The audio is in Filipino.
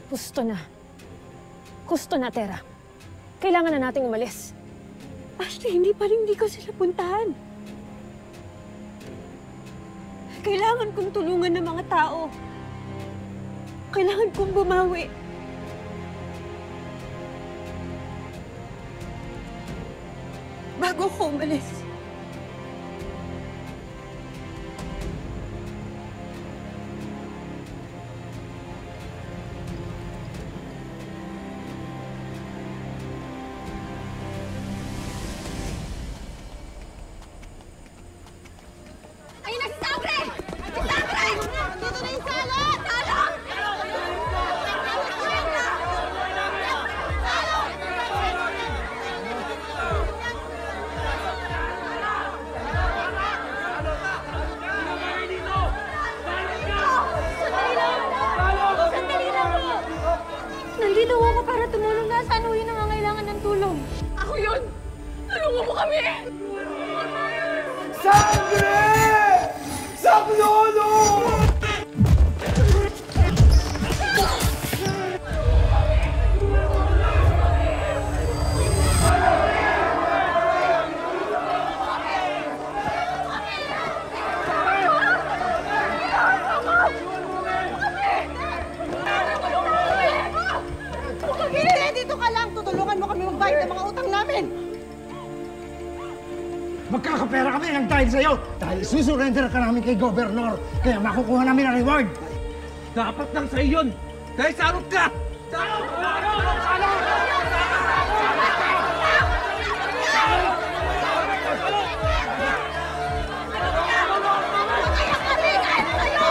Gusto na. Gusto na, Tera. Kailangan na nating umalis. Ashley, hindi ko sila puntahan. Kailangan kong tulungan ng mga tao. Kailangan kong bumawi. Bago ko umalis. Ayun na si Sabre! Si Sabre! Dito na yung salot! Salot! Nandito ako para tumulong na saan yung nangangailangan ng tulong. Ako yun! Tulungan mo kami! Sangre! Saklolo! Hindi! Dito ka lang! Tutulungan mo kami magbayad ng mga utang namin! Magkakapera kami ng dahil sa'yo dahil susurrender ka namin kay Gobernador kaya makukuha namin ang reward. Dapat lang sa'yo yun! Dahil salot ka! Salot! Salot! Salot! Kaya kami! Kaya kayo!